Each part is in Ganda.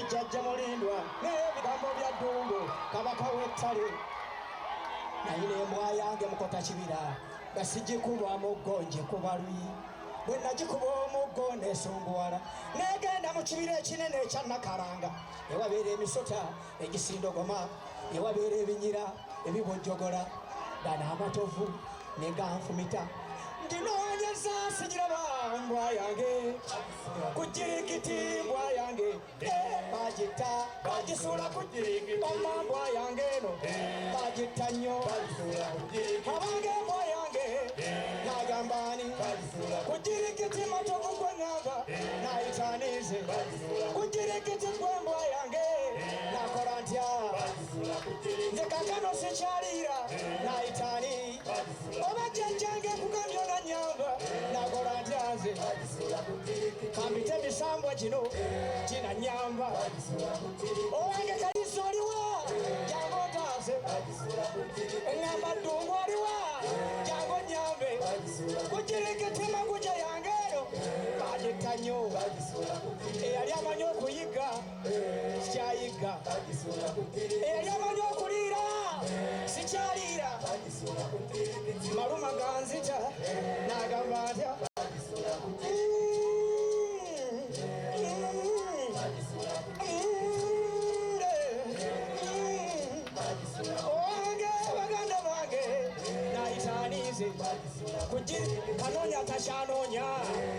jjajja mulindwa n'ebigambo bya ddungu kabaka w'ettale nayina embwa yange mukota kibira nga sigikuba muggo ngikuba lwi bwe nagikuba omuggo nesunguwala negenda mu kibira ekinene ekya Nakalanga ewabeera emisota egisindogoma ewabeera ebinyira ebibojjogola gana amatovu neganfumita ndinoonyeza sigiraba mbwa yange kujirikiti mbwa yange bagita bagisuula kujirikiti oma mbwa yange eno bagita nnyo abange mbwa yange nagambani kujirikiti matovu gweŋŋamba nayitanize kujirikiti gwe mbwa yange nakola ntya nze kakano sikyaliira nayitani oba jjajjange kugambyo nanyamba nakola ntya nze kambite emisambwa gino ginanyamba owange kalisa oliwa jangu otaase eŋŋamba ddungu oliwa jangu onyambe kujirikiti maguja yange eno bagita nnyo eyali amanyi okuyiga sikyayiga eyali amanyi okuliira sikyaliira maluma ganzita nagamba ntya owange baganda bange nayitanize kanoonya tashanoonya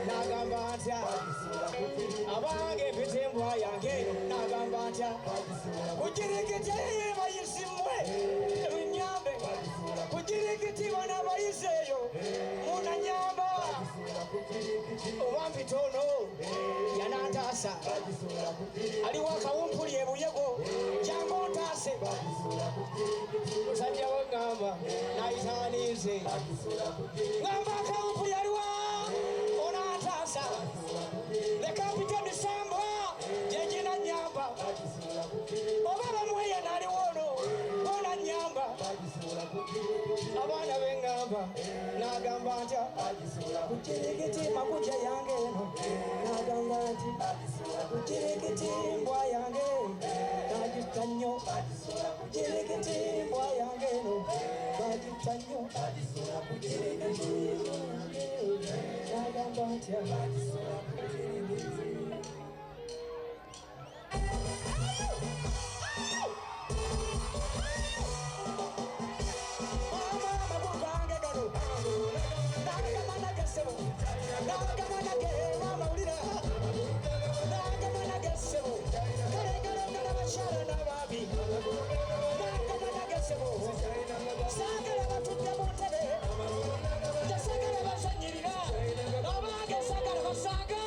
nagamba ntya abange mpite embwa yange nagamba ntya kujirikiti bayisimwe ebinyambe kujirikiti bana bayiseeyo munanyamba oba mpite ono yanantaasa aliwo akawumpuli ebuyego jangu ontaase musajja weŋŋamba nayitanize ŋŋamba akawumpuli aliwa onantaasa leka mpite emisambwa gyeginanyamba oba bamweya naaliwo ono onanyamba abaana beŋŋamba nagamba ntya kujirikiti makuja yange eno nagamba nti kujirikiti mbwa yange nagita nnyo kujirikiti mbwa yange eno nagita nnyo kujirikiti nagamba ntya sagala batudde mu ntebe tesagala basanyirira abange sagala basanga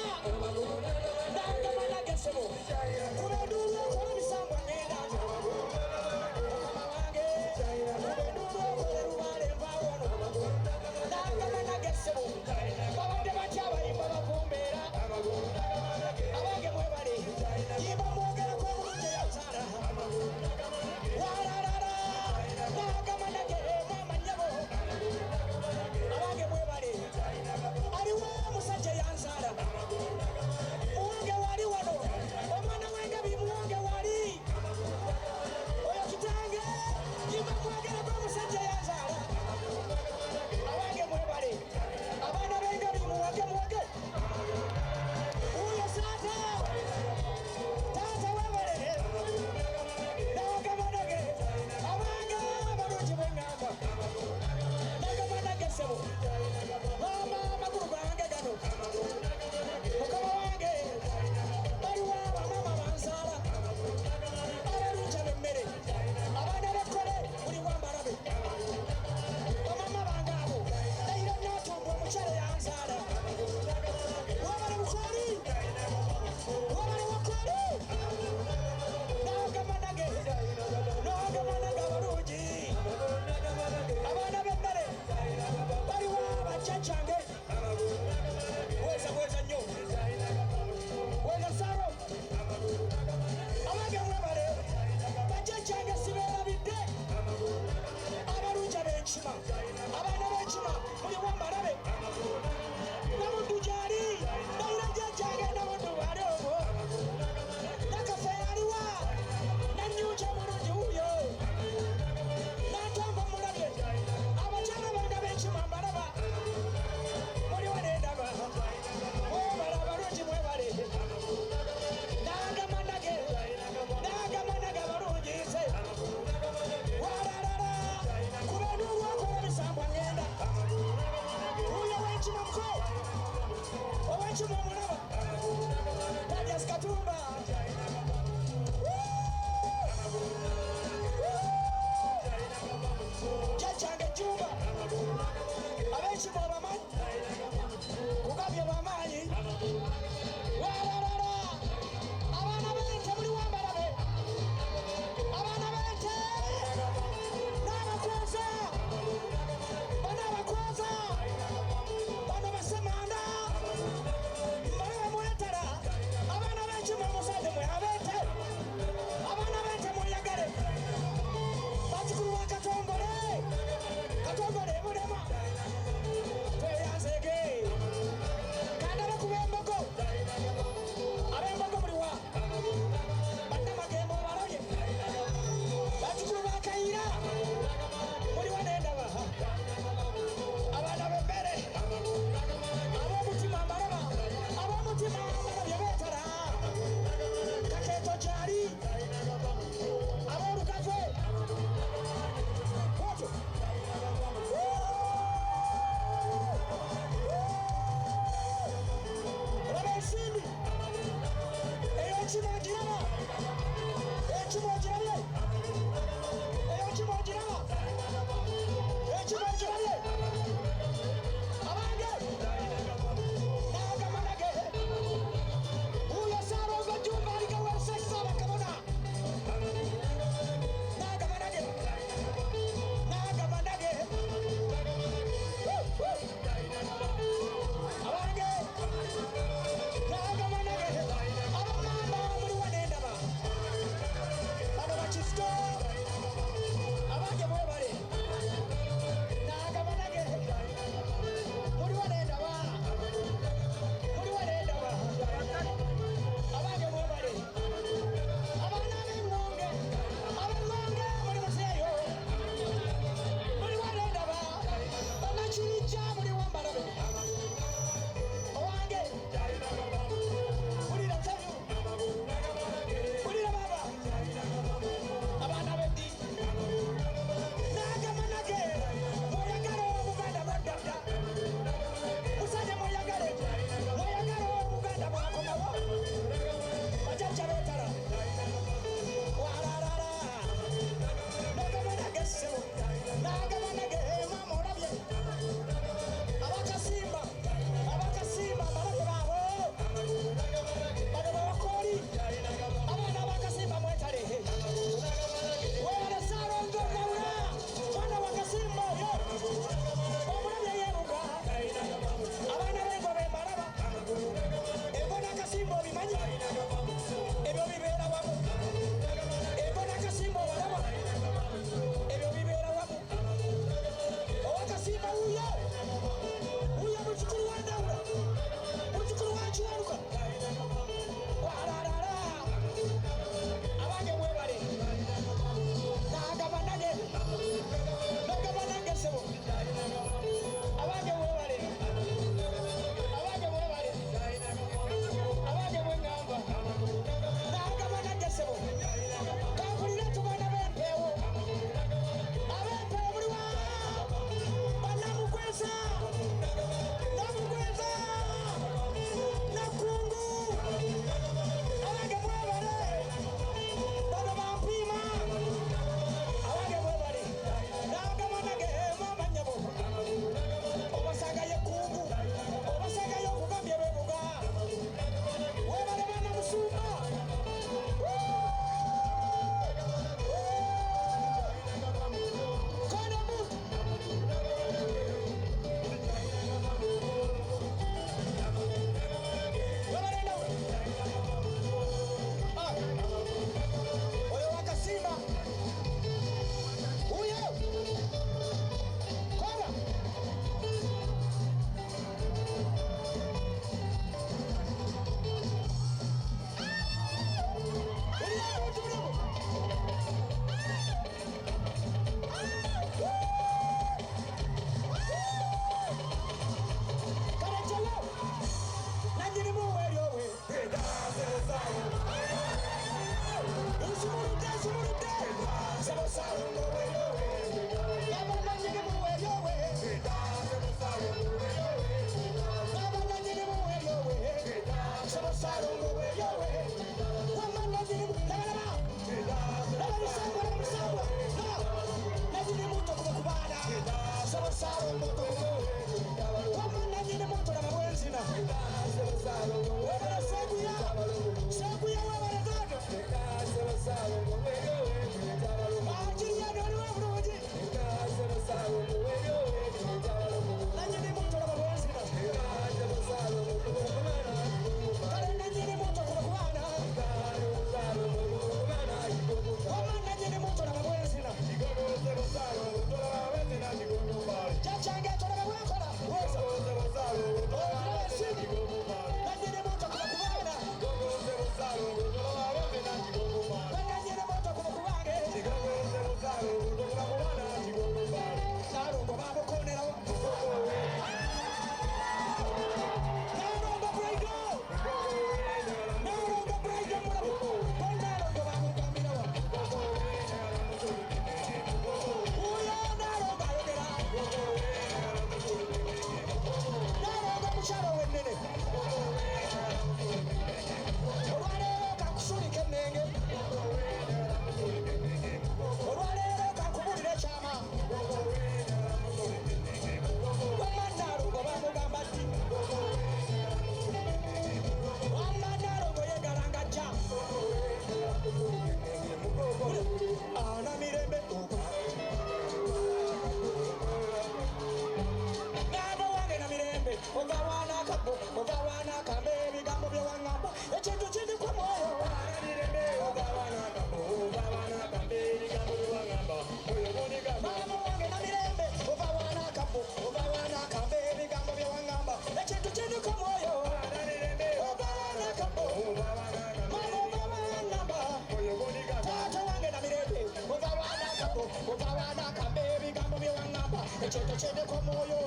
ekintu kyendeko mwoyo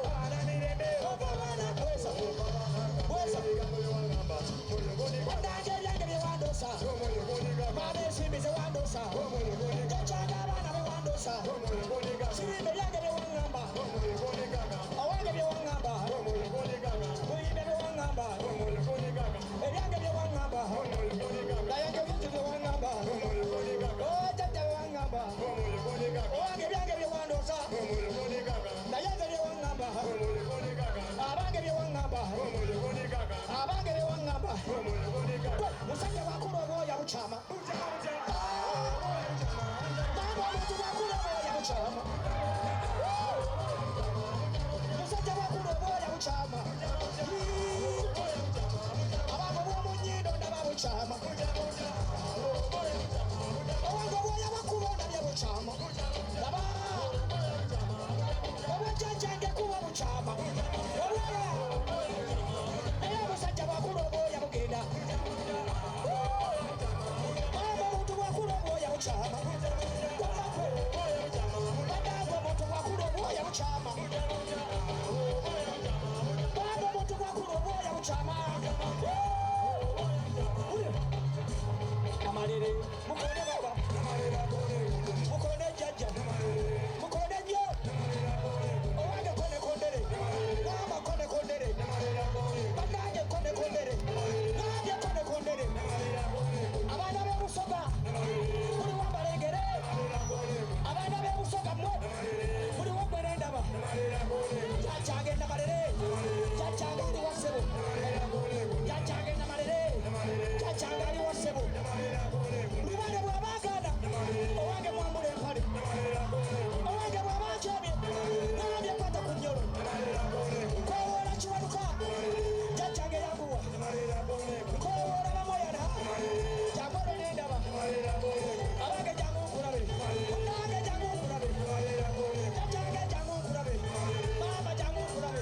obabana bwesa wandange ebyange byewandosa maana ensimbi zewandosa tokyanga abaana bewandosa sirimba ebyange byewaŋŋamba owange byewaŋŋamba muyimbe byewaŋŋamba ebyange byewaŋŋamba nayange ebintu byewaŋŋamba ojjajja byewaŋŋamba owange ebyange byewandosa nayange byewaŋŋamba abange byewaŋŋamba abange byewaŋŋamba musajja bwakula obwoya bukyama baba omuntu bwakula obwoya bukyama musajja bwakula obwoya bukyama abange bwomunyindo ndaba bukyama owange obwoya bwakuba ondabye bukyama laba obwajjanjange kuba bukyama obwoya naye omusajja bwakula obwoya bugenda omuntu bwakula obwoya bukyama badagwe omuntu bwakula obwoya bukyama baba omuntu bwakula obwoya bukyama amalere mukone baba mukone jjajja mukone nnyo owange kone kondere mama kone kondere banange kone kondere nange kone kondere abaana b'ebusoga buli wambalengere abaana b'ebusoga mmwe buli wogwere ndaba jjajjange namalere jjajjange ali wa ssebo jjajjange namalere jjajjange ali wa ssebo lubale bw'abaagana owange mwambula empale owange bw'abankyebye nalabye kwata ku nnyolo nkowoola kiwanuka jjajjange yanguwa nkowoola bamoyana jangole n'endaba abange jangu nkulabe nange jangu nkulabe jjajjange jangu nkulabe maama jangu nkulabe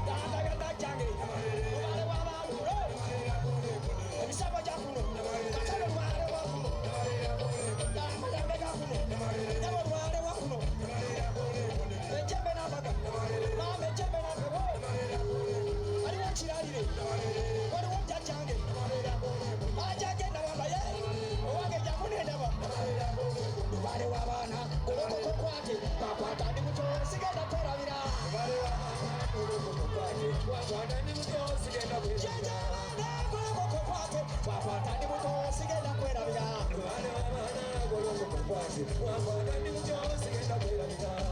dandaga jjajjange lubale bw'abangulo emisabo gya kuno katale lwale wa kuno amayambe ga kuno nabo lwale wa kuno ejjembe n'ambaga maama ejjembe n'ambaga waliwo kiralire waliwo jjajjange ajjajje nawambaye owange jangu n'endaba lubale w'abaana golokoko kwate bakwata ndi muto sigenda kwerabira jjajjabaana golokoko kwate bakwata ndi muto sigenda kwerabira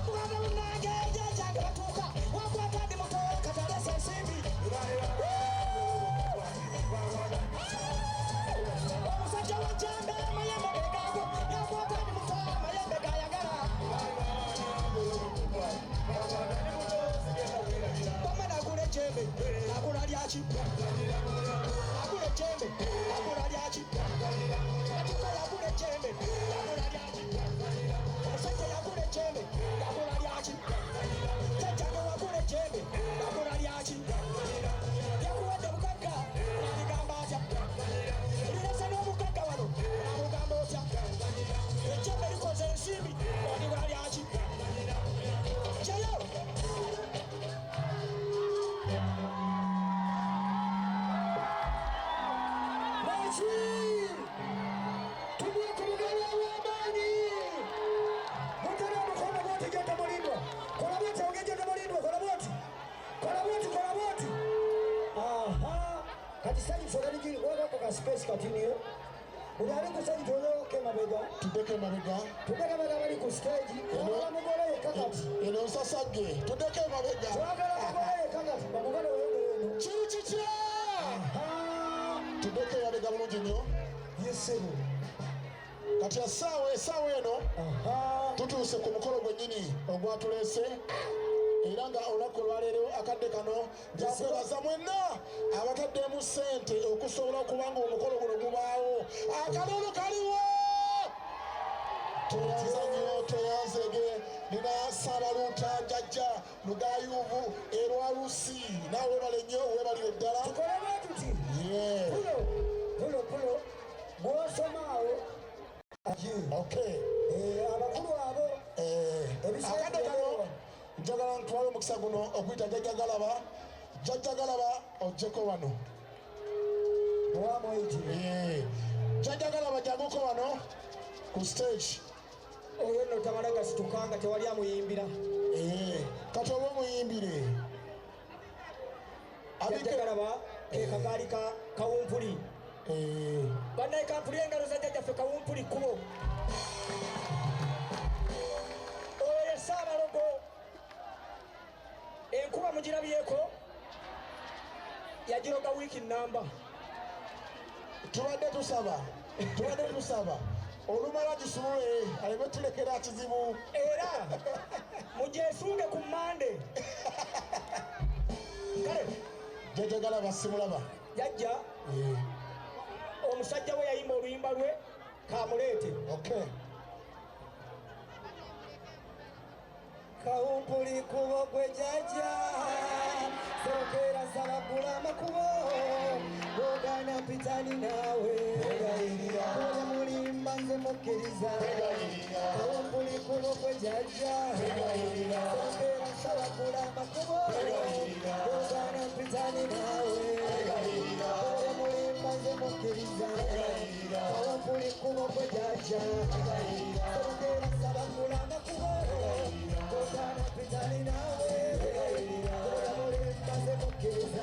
mwana munange jjajjange batuuka wakwata ndi muto katalesa ensimbi omusajja wajjambe amayembe gegago yakwata ndi muto amayembe gayagala bama nagula ejjembe nagula lyaki nagula ejjembe nagula lyaki atuka yagula ejjembe nagula lyaki omusajja yagula ejjembe nagula lyaki jjajjange wagula ejjembe nagula lyaki yakuwadde bugagga naligamba atya lirese n'obugagga wano namugamba otya ejjembe likoze ensimbi oligula lyaki kyeyo tubuye ku mugabo w'amaanyi mutera omukono bwoti genda mulindwa kola bwoti ogegenda mulindwa kola bwoti aha kati sanyifu olaligi wabako ka space katiniyo buli ali ku sanyifu olooke mabega tudeke mabega bali ku stage olala mugole yekka kati eno nsasagge tudeke mabega twagala mugole yekka kati bamugole oyongeeno kiri kitya tudeke mabega bulungi nnyo yesebo kati essaawa eno tutuuse ku mukolo gwennyini ogwatuleese era nga olunaku olwaleero akadde kano njakwebaza mwenna abataddemu ssente okusobola okuba nga omukolo guno gubaawo akalulu kaliwo tweyanza nnyo tweyanzege nina Saabaluuta jjajja Lugayuvu erwalusi naawe webale nnyo webalire ddala tukolebe tuti pulo bw'osomaawo okay abakulu abo akadde kano nawe omukisa guno okuyita Jjajja Galaba ojjeko wano. Jjajja Galaba jaguko wano ku stage. Oyo nno tamala gasitukanga tewali amuyimbira. Kati oba omuyimbire. Jjajja Galaba ke kagaali ka Kawumpuli. Bannaye kampuli engalo za jjajjaffe Kawumpuli kkubo. Oyo ye Ssaabalogo. Enkuba mugirabyeko yagiroga wiiki nnamba. Tubadde tusaba olumala gisumule aleme tulekera kizibu era mugyesunge ku Mande. Kale Jjajja Galaba simulaba jjajja omusajja we yayimba oluyimba lwe kamuleete. Kawumpuli kubo gwe jjajja sokera sabagula amakubo bogana mpitani naawe oya mulimba nze mukkiriza. Kawumpuli kubo gwe jjajja sokera sabagula amakubo bogana mpitani naawe oya mulimba nze mukkiriza. Kawumpuli kubo gwe jjajja sokera sabagula amakubo bogana mpitani naawe oya mulimba nze mukkiriza.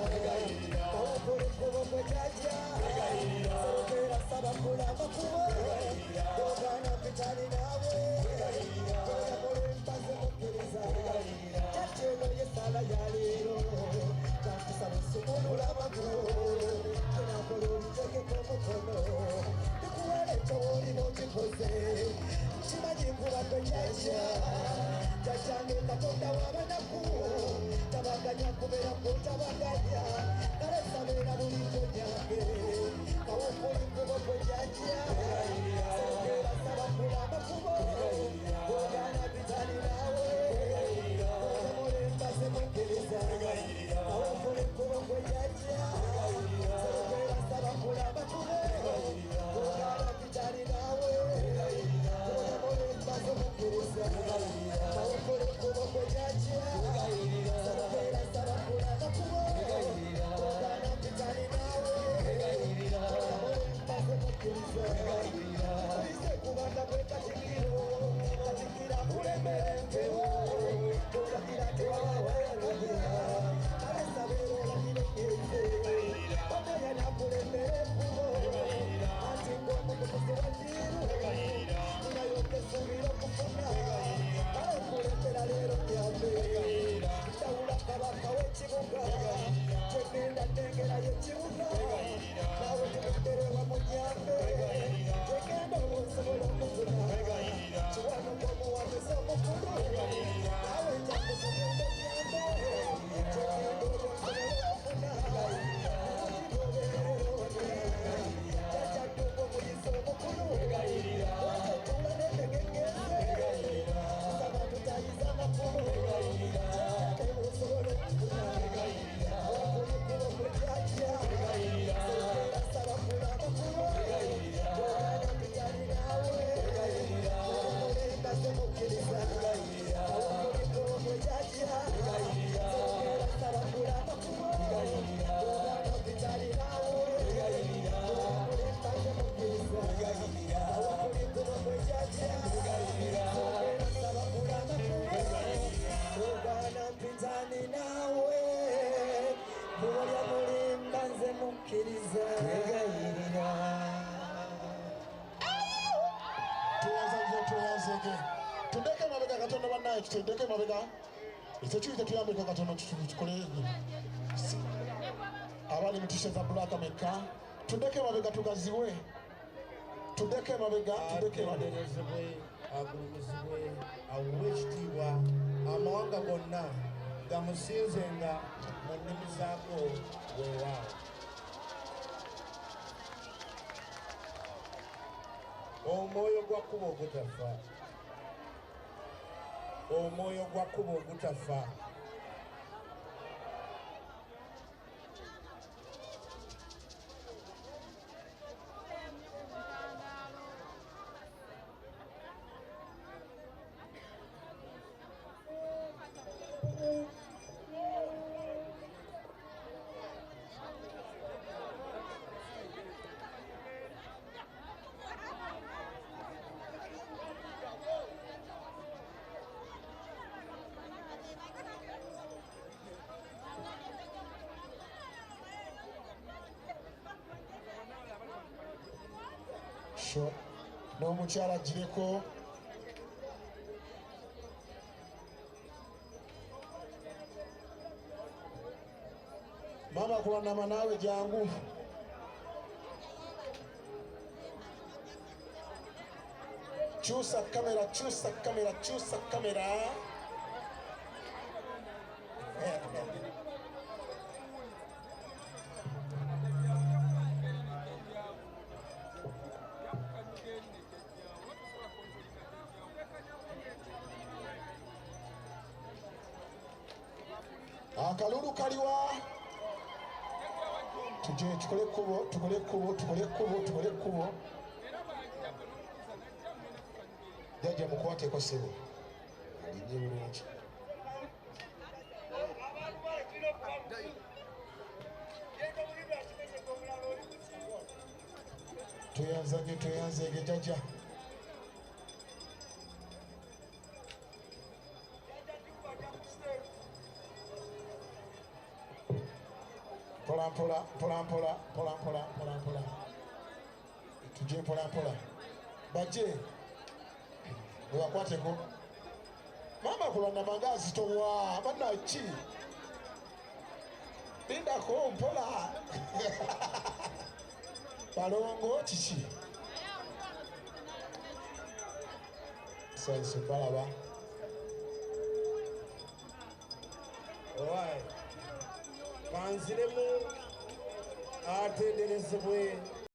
Kawumpuli kubo gwe jjajja sokera sabagula amakubo bogana mpitani naawe oya mulimba nze mukkiriza. Jjajja eno y'essaala ya leero kankusaba osumulula amagulu tenakola olitegeka omukono bikuwele ekyo woolina okikoze kimanyi nkubadde jjajja. Jjajjange Katonda w'abanaku tabaganya kubeera kutabaganya kale sabeera bulijjo nyange. Kawumpuli kubo gwe jjajja sokera sabagula amakubo bogana mpitani naawe oya mulimba nze mukkiriza. Kawumpuli kubo gwe jjajja sokera sabagula amakubo bogana mpitani naawe oya mulimba nze mukkiriza. Kawumpuli kubo gwe jjajja sokera sabagula amakubo bogana mpitani naawe oya mulimba nze mukkiriza. Oyise kubanga gwe Katikkiro Katikkiro akulembera empewo tolagira tewawawalabira kale sabeera olagire ngeze otoya nakulembera ekkubo anti ng'omutukuzi wa Njiru nayo tesuubira okufuna kale nkulembera leero nyambe ndawula kabaka w'ekibuga gyegenda nnengerayo ekibuga nawe temuterewa mu nyambe gyegenda olwosobola okufuna kiwano ng'omuwagizi omukulu nawe njakuzigenda nyambe gyegenda olwosobola okufuna jjajjadde omuyizi omukulu watetula netegengeze saba tutayiza amakulu gyegenda olwosobola okufuna. Kawumpuli kubo gwe jjajja sokera sabagula amakubo bogana mpitani naawe oya mulimba nze mukkiriza. Kawumpuli kubo gwe jjajja sokera sabagula amakubo bogana mpitani naawe oya mulimba nze mukkiriza. Kawumpuli kubo gwe jjajja sokera sabagula amakubo bogana mpitani naawe oya mulimba nze mukkiriza. tuyazege tudeke mabega katono bannaye tutendeke mabega ekyo kiyite tuyambeko katono tukole abali mu tishe za bulaka meka tudeke mabega tugaziwe tudeke mabega atenderezebwe agulumizibwe awuwe ekitiibwa amawanga gonna gamusinzenga mu nnimi zaako weewaawo. Omwoyo gwa kkubo ogutafa, omwoyo gwa kkubo ogutafa. sho n'omukyala gireko mama kulanama naawe jangu kyusa kamera kyusa kamera kyusa kamera akalulu kaliwa tuje tukole kubo jajja mukwateko ssebo alinye bulungi tweyanzege jajja polampola tuje polampola bajje webakwateko mama kulanda magazi towa banaki lindako mpola balongo kiki sense balaba kanziremu atenderezebwe